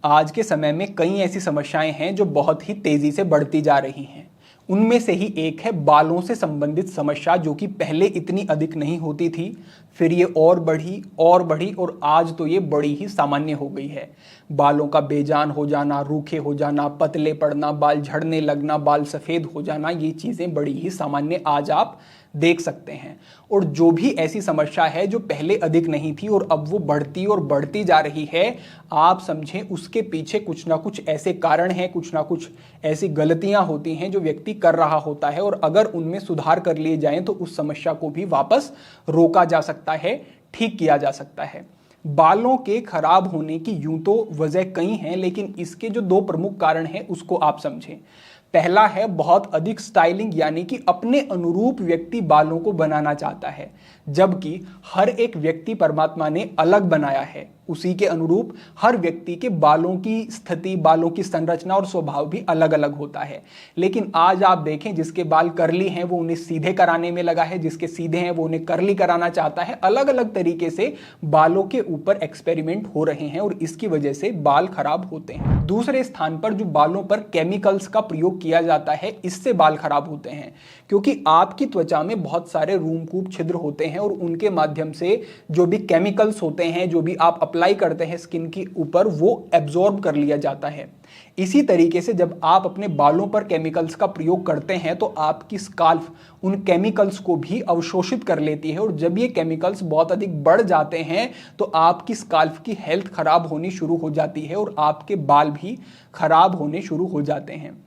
आज के समय में कई ऐसी समस्याएं हैं जो बहुत ही तेजी से बढ़ती जा रही हैं। उनमें से ही एक है बालों से संबंधित समस्या, जो कि पहले इतनी अधिक नहीं होती थी, फिर ये और बढ़ी और आज तो ये बड़ी ही सामान्य हो गई है। बालों का बेजान हो जाना, रूखे हो जाना, पतले पड़ना, बाल झड़ने लगना, बाल सफ़ेद हो जाना, ये चीज़ें बड़ी ही सामान्य आज आप देख सकते हैं। और जो भी ऐसी समस्या है जो पहले अधिक नहीं थी और अब वो बढ़ती और बढ़ती जा रही है, आप समझें उसके पीछे कुछ ना कुछ ऐसे कारण हैं, कुछ ना कुछ ऐसी गलतियां होती हैं जो व्यक्ति कर रहा होता है, और अगर उनमें सुधार कर लिए जाएं तो उस समस्या को भी वापस रोका जा सकता है, ठीक किया जा सकता है। बालों के खराब होने की यूं तो वजह कई हैं, लेकिन इसके जो दो प्रमुख कारण हैं उसको आप समझें। पहला है बहुत अधिक स्टाइलिंग, यानी कि अपने अनुरूप व्यक्ति बालों को बनाना चाहता है, जबकि हर एक व्यक्ति परमात्मा ने अलग बनाया है। उसी के अनुरूप हर व्यक्ति के बालों की स्थिति, बालों की संरचना और स्वभाव भी अलग अलग होता है। लेकिन आज आप देखें, जिसके बाल कर्ली हैं वो उन्हें सीधे कराने में लगा है, जिसके सीधे हैं वो उन्हें कर्ली कराना चाहता है। अलग अलग तरीके से बालों के ऊपर एक्सपेरिमेंट हो रहे हैं और इसकी वजह से बाल खराब होते हैं। दूसरे स्थान पर जो बालों पर केमिकल्स का प्रयोग किया जाता है, इससे बाल खराब होते हैं, क्योंकि आपकी त्वचा में बहुत सारे रूमकूप छिद्र होते हैं और उनके माध्यम से जो भी केमिकल्स होते हैं, जो भी आप अप्लाई करते हैं स्किन के ऊपर, वो एब्जॉर्ब कर लिया जाता है। इसी तरीके से जब आप अपने बालों पर केमिकल्स का प्रयोग करते हैं तो आपकी स्काल्फ उन केमिकल्स को भी अवशोषित कर लेती है, और जब ये केमिकल्स बहुत अधिक बढ़ जाते हैं तो आपकी स्काल्फ की हेल्थ खराब होनी शुरू हो जाती है और आपके बाल भी खराब होने शुरू हो जाते हैं।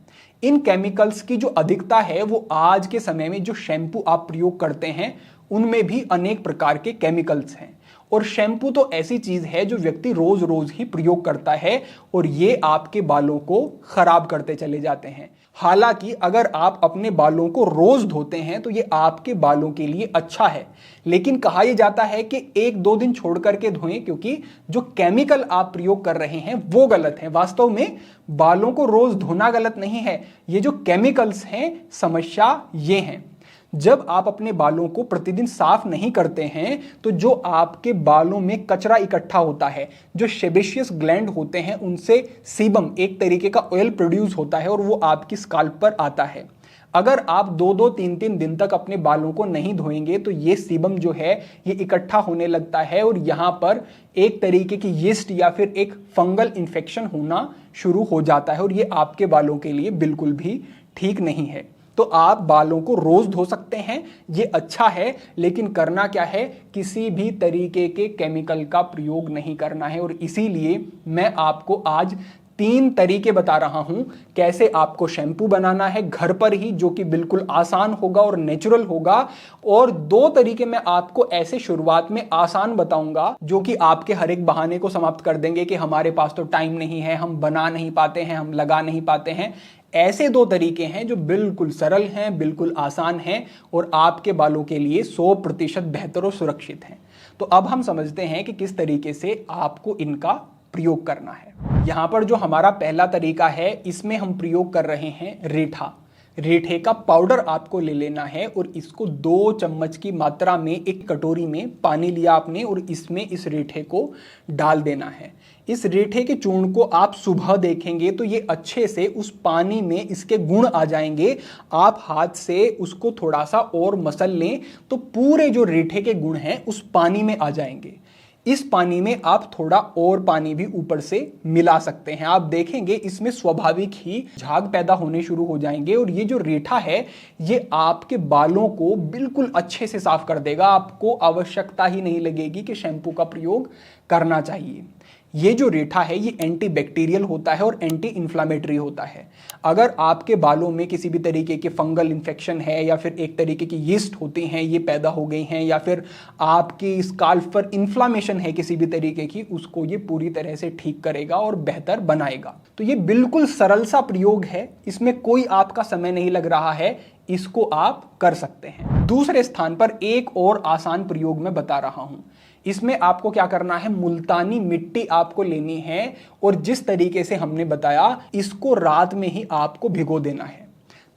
इन केमिकल्स की जो अधिकता है वो आज के समय में जो शैम्पू आप प्रयोग करते हैं उनमें भी अनेक प्रकार के केमिकल्स हैं, और शैम्पू तो ऐसी चीज है जो व्यक्ति रोज रोज ही प्रयोग करता है और ये आपके बालों को खराब करते चले जाते हैं। हालांकि अगर आप अपने बालों को रोज धोते हैं तो ये आपके बालों के लिए अच्छा है, लेकिन कहा यह जाता है कि एक दो दिन छोड़ करके धोएं, क्योंकि जो केमिकल आप प्रयोग कर रहे हैं वो गलत है। वास्तव में बालों को रोज धोना गलत नहीं है, ये जो केमिकल्स हैं, समस्या ये है। जब आप अपने बालों को प्रतिदिन साफ नहीं करते हैं तो जो आपके बालों में कचरा इकट्ठा होता है, जो सेबेशियस ग्लैंड होते हैं, उनसे सीबम, एक तरीके का ऑयल प्रोड्यूस होता है और वो आपकी स्काल्प पर आता है। अगर आप 2-2, 3-3 दिन तक अपने बालों को नहीं धोएंगे तो ये सीबम जो है ये इकट्ठा होने लगता है और यहाँ पर एक तरीके की यीस्ट या फिर एक फंगल इन्फेक्शन होना शुरू हो जाता है, और ये आपके बालों के लिए बिल्कुल भी ठीक नहीं है। तो आप बालों को रोज धो सकते हैं, ये अच्छा है, लेकिन करना क्या है, किसी भी तरीके के केमिकल का प्रयोग नहीं करना है। और इसीलिए मैं आपको आज 3 तरीके बता रहा हूं कैसे आपको शैम्पू बनाना है घर पर ही, जो कि बिल्कुल आसान होगा और नेचुरल होगा। और 2 तरीके मैं आपको ऐसे शुरुआत में आसान बताऊंगा जो कि आपके हर एक बहाने को समाप्त कर देंगे कि हमारे पास तो टाइम नहीं है, हम बना नहीं पाते हैं, हम लगा नहीं पाते हैं। ऐसे 2 तरीके हैं जो बिल्कुल सरल हैं, बिल्कुल आसान हैं और आपके बालों के लिए 100% बेहतर और सुरक्षित हैं। तो अब हम समझते हैं कि किस तरीके से आपको इनका प्रयोग करना है। यहां पर जो हमारा पहला तरीका है, इसमें हम प्रयोग कर रहे हैं रीठा। रीठे का पाउडर आपको ले लेना है और इसको 2 चम्मच की मात्रा में एक कटोरी में पानी लिया आपने और इसमें इस रीठे को डाल देना है। इस रीठे के चूर्ण को आप सुबह देखेंगे तो ये अच्छे से उस पानी में इसके गुण आ जाएंगे। आप हाथ से उसको थोड़ा सा और मसल लें तो पूरे जो रीठे के गुण हैं उस पानी में आ जाएंगे। इस पानी में आप थोड़ा और पानी भी ऊपर से मिला सकते हैं। आप देखेंगे इसमें स्वाभाविक ही झाग पैदा होने शुरू हो जाएंगे और ये जो रीठा है ये आपके बालों को बिल्कुल अच्छे से साफ कर देगा। आपको आवश्यकता ही नहीं लगेगी कि शैम्पू का प्रयोग करना चाहिए। ये जो रीठा है ये एंटीबैक्टीरियल होता है और एंटी इन्फ्लामेटरी होता है। अगर आपके बालों में किसी भी तरीके के फंगल इन्फेक्शन है या फिर एक तरीके की यीस्ट होती हैं ये पैदा हो गई हैं, या फिर आपकी स्काल्फ पर इन्फ्लामेशन है किसी भी तरीके की, उसको ये पूरी तरह से ठीक करेगा और बेहतर बनाएगा। तो ये बिल्कुल सरल सा प्रयोग है, इसमें कोई आपका समय नहीं लग रहा है, इसको आप कर सकते हैं। दूसरे स्थान पर एक और आसान प्रयोग मैं बता रहा हूं। इसमें आपको क्या करना है, मुल्तानी मिट्टी आपको लेनी है और जिस तरीके से हमने बताया इसको रात में ही आपको भिगो देना है।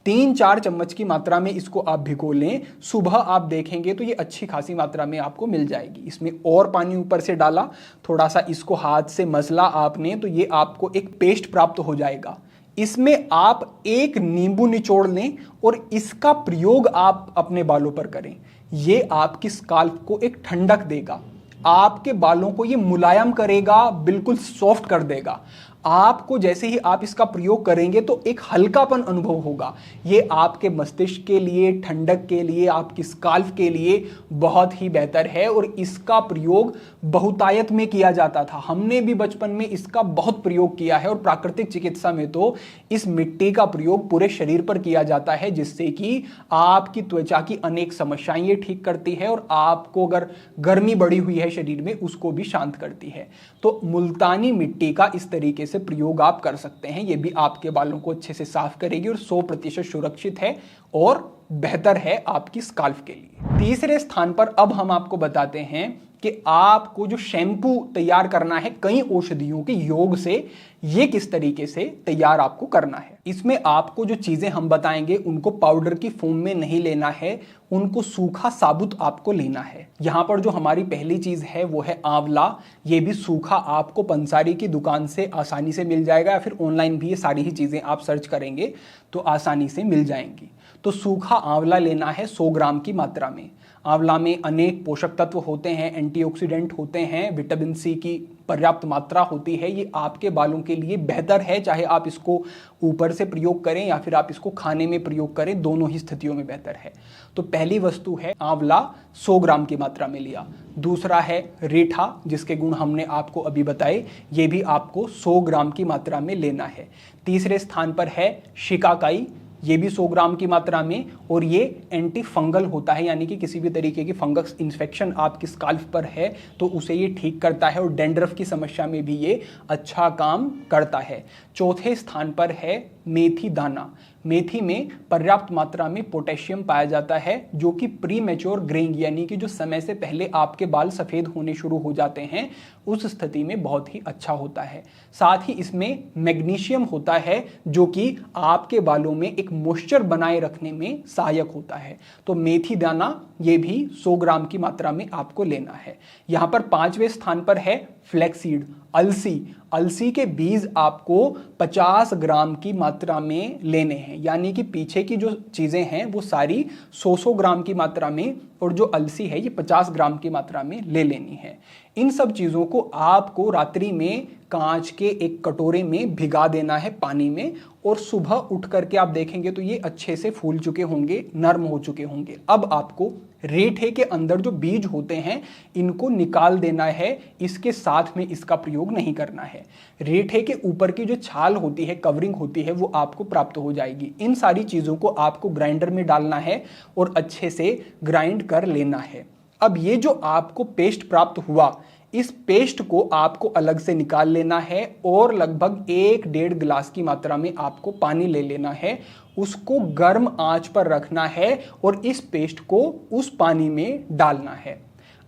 3-4 चम्मच की मात्रा में इसको आप भिगो लें। सुबह आप देखेंगे तो ये अच्छी खासी मात्रा में आपको मिल जाएगी। इसमें और पानी ऊपर से डाला, थोड़ा सा इसको हाथ से मसला आपने, तो ये आपको एक पेस्ट प्राप्त हो जाएगा। इसमें आप एक नींबू निचोड़ लें और इसका प्रयोग आप अपने बालों पर करें। ये आपकी स्काल्प को एक ठंडक देगा, आपके बालों को ये मुलायम करेगा, बिल्कुल सॉफ्ट कर देगा। आपको जैसे ही आप इसका प्रयोग करेंगे तो एक हल्कापन अनुभव होगा। ये आपके मस्तिष्क के लिए, ठंडक के लिए, आपकी स्काल्प के लिए बहुत ही बेहतर है और इसका प्रयोग बहुतायत में किया जाता था। हमने भी बचपन में इसका बहुत प्रयोग किया है और प्राकृतिक चिकित्सा में तो इस मिट्टी का प्रयोग पूरे शरीर पर किया जाता है, जिससे कि आपकी त्वचा की अनेक समस्याएं ये ठीक करती है और आपको अगर गर्मी बढ़ी हुई है शरीर में उसको भी शांत करती है। तो मुल्तानी मिट्टी का इस तरीके से प्रयोग आप कर सकते हैं। ये भी आपके बालों को अच्छे से साफ करेगी और 100% सुरक्षित है और बेहतर है आपकी स्काल्प के लिए। तीसरे स्थान पर अब हम आपको बताते हैं कि आपको जो शैम्पू तैयार करना है कई औषधियों के योग से, ये किस तरीके से तैयार आपको करना है। इसमें आपको जो चीजें हम बताएंगे उनको पाउडर की फॉर्म में नहीं लेना है, उनको सूखा साबुत आपको लेना है। यहां पर जो हमारी पहली चीज है वो है आंवला। ये भी सूखा आपको पंसारी की दुकान से आसानी से मिल जाएगा या फिर ऑनलाइन भी ये सारी ही चीजें आप सर्च करेंगे तो आसानी से मिल जाएंगी। तो सूखा आंवला लेना है 100 ग्राम की मात्रा में। आंवला में अनेक पोषक तत्व होते हैं, एंटीऑक्सीडेंट होते हैं, विटामिन सी की पर्याप्त मात्रा होती है। ये आपके बालों के लिए बेहतर है, चाहे आप इसको ऊपर से प्रयोग करें या फिर आप इसको खाने में प्रयोग करें, दोनों ही स्थितियों में बेहतर है। तो पहली वस्तु है आंवला, 100 ग्राम की मात्रा में लिया। दूसरा है रीठा, जिसके गुण हमने आपको अभी बताए, ये भी आपको 100 ग्राम की मात्रा में लेना है। तीसरे स्थान पर है शिकाकाई, ये भी 100 ग्राम की मात्रा में, और ये एंटी फंगल होता है, यानी कि किसी भी तरीके की फंगस इन्फेक्शन आपकी स्काल्प पर है तो उसे ये ठीक करता है और डैंड्रफ की समस्या में भी ये अच्छा काम करता है। चौथे स्थान पर है मेथी दाना। मेथी में पर्याप्त मात्रा में पोटेशियम पाया जाता है, जो कि प्री मैच्योर ग्रेइंग यानी कि जो समय से पहले आपके बाल सफ़ेद होने शुरू हो जाते हैं उस स्थिति में बहुत ही अच्छा होता है। साथ ही इसमें मैग्नीशियम होता है, जो कि आपके बालों में एक मॉइस्चर बनाए रखने में सहायक होता है। तो मेथी दाना ये भी 100 ग्राम की मात्रा में आपको लेना है। यहाँ पर 5वें स्थान पर है फ्लैक्सीड, अलसी। अलसी के बीज आपको 50 ग्राम की मात्रा में लेने हैं, यानी कि पीछे की जो चीज़ें हैं वो सारी 100 ग्राम की मात्रा में, और जो अलसी है ये 50 ग्राम की मात्रा में ले लेनी है। इन सब चीज़ों को आपको रात्रि में कांच के एक कटोरे में भिगा देना है पानी में, और सुबह उठ करके आप देखेंगे तो ये अच्छे से फूल चुके होंगे, नरम हो चुके होंगे। अब आपको रीठे के अंदर जो बीज होते हैं इनको निकाल देना है, इसके साथ में इसका प्रयोग नहीं करना है। रीठे के ऊपर की जो छाल होती है, कवरिंग होती है, वो आपको प्राप्त हो जाएगी। इन सारी चीज़ों को आपको ग्राइंडर में डालना है और अच्छे से ग्राइंड कर लेना है। अब ये जो आपको पेस्ट प्राप्त हुआ, इस पेस्ट को आपको अलग से निकाल लेना है और लगभग 1-1.5 गिलास की मात्रा में आपको पानी ले लेना है। उसको गर्म आंच पर रखना है और इस पेस्ट को उस पानी में डालना है।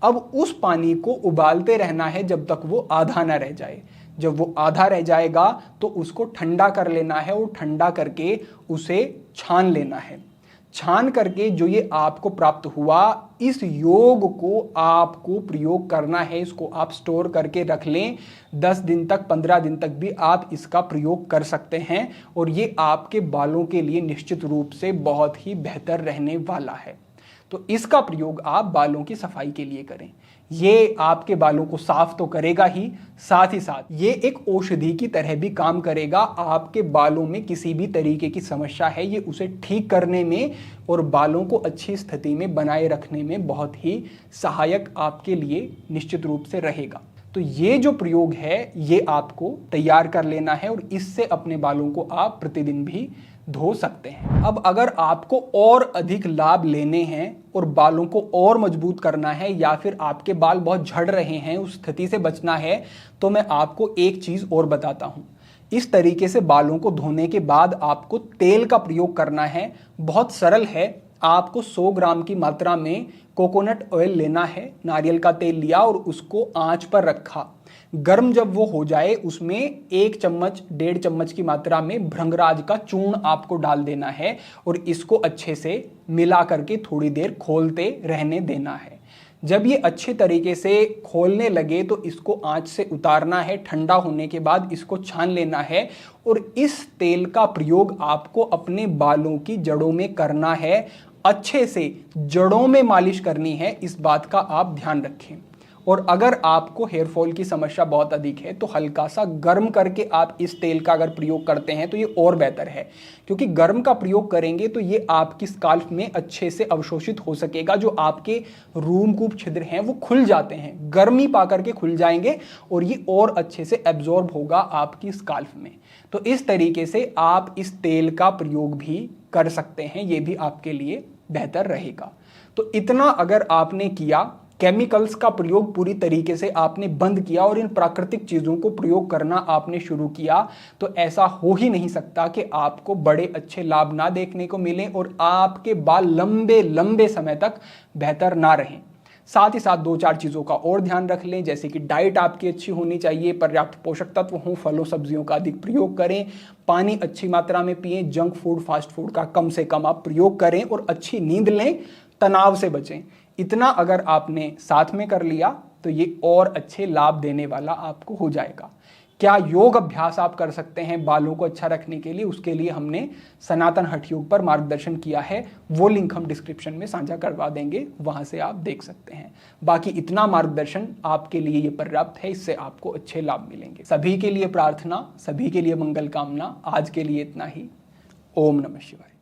अब उस पानी को उबालते रहना है जब तक वो आधा ना रह जाए। जब वो आधा रह जाएगा तो उसको ठंडा कर लेना है और ठंडा करके उसे छान लेना है। छान करके जो ये आपको प्राप्त हुआ, इस योग को आपको प्रयोग करना है। इसको आप स्टोर करके रख लें, 10 दिन तक, 15 दिन तक भी आप इसका प्रयोग कर सकते हैं और ये आपके बालों के लिए निश्चित रूप से बहुत ही बेहतर रहने वाला है। तो इसका प्रयोग आप बालों की सफाई के लिए करें। ये आपके बालों को साफ तो करेगा ही, साथ ही साथ ये एक औषधि की तरह भी काम करेगा। आपके बालों में किसी भी तरीके की समस्या है, ये उसे ठीक करने में और बालों को अच्छी स्थिति में बनाए रखने में बहुत ही सहायक आपके लिए निश्चित रूप से रहेगा। तो ये जो प्रयोग है ये आपको तैयार कर लेना है और इससे अपने बालों को आप प्रतिदिन भी धो सकते हैं। अब अगर आपको और अधिक लाभ लेने हैं और बालों को और मजबूत करना है, या फिर आपके बाल बहुत झड़ रहे हैं, उस स्थिति से बचना है, तो मैं आपको एक चीज और बताता हूं। इस तरीके से बालों को धोने के बाद आपको तेल का प्रयोग करना है। बहुत सरल है। आपको 100 ग्राम की मात्रा में कोकोनट ऑयल लेना है। नारियल का तेल लिया और उसको आंच पर रखा। गर्म जब वो हो जाए उसमें 1 चम्मच 1.5 चम्मच की मात्रा में भृंगराज का चूर्ण आपको डाल देना है और इसको अच्छे से मिला करके थोड़ी देर खोलते रहने देना है। जब ये अच्छे तरीके से खोलने लगे तो इसको आंच से उतारना है। ठंडा होने के बाद इसको छान लेना है और इस तेल का प्रयोग आपको अपने बालों की जड़ों में करना है। अच्छे से जड़ों में मालिश करनी है, इस बात का आप ध्यान रखें। और अगर आपको हेयर फॉल की समस्या बहुत अधिक है तो हल्का सा गर्म करके आप इस तेल का अगर प्रयोग करते हैं तो ये और बेहतर है, क्योंकि गर्म का प्रयोग करेंगे तो ये आपकी स्काल्प में अच्छे से अवशोषित हो सकेगा। जो आपके रूमकूप छिद्र हैं वो खुल जाते हैं, गर्मी पा करके खुल जाएंगे और ये और अच्छे से एब्जॉर्ब होगा आपकी स्काल्प में। तो इस तरीके से आप इस तेल का प्रयोग भी कर सकते हैं, ये भी आपके लिए बेहतर रहेगा। तो इतना अगर आपने किया, केमिकल्स का प्रयोग पूरी तरीके से आपने बंद किया और इन प्राकृतिक चीज़ों को प्रयोग करना आपने शुरू किया, तो ऐसा हो ही नहीं सकता कि आपको बड़े अच्छे लाभ ना देखने को मिले और आपके बाल लंबे लंबे समय तक बेहतर ना रहें। साथ ही साथ 2-4 चीज़ों का और ध्यान रख लें, जैसे कि डाइट आपकी अच्छी होनी चाहिए, पर्याप्त पोषक तत्व हों, फलों सब्जियों का अधिक प्रयोग करें, पानी अच्छी मात्रा में पिएं, जंक फूड फास्ट फूड का कम से कम आप प्रयोग करें और अच्छी नींद लें, तनाव से बचें। इतना अगर आपने साथ में कर लिया तो ये और अच्छे लाभ देने वाला आपको हो जाएगा। क्या योग अभ्यास आप कर सकते हैं बालों को अच्छा रखने के लिए? उसके लिए हमने सनातन हठ योग पर मार्गदर्शन किया है, वो लिंक हम डिस्क्रिप्शन में साझा करवा देंगे, वहां से आप देख सकते हैं। बाकी इतना मार्गदर्शन आपके लिए ये पर्याप्त है, इससे आपको अच्छे लाभ मिलेंगे। सभी के लिए प्रार्थना, सभी के लिए मंगल कामना। आज के लिए इतना ही। ओम नमः शिवाय।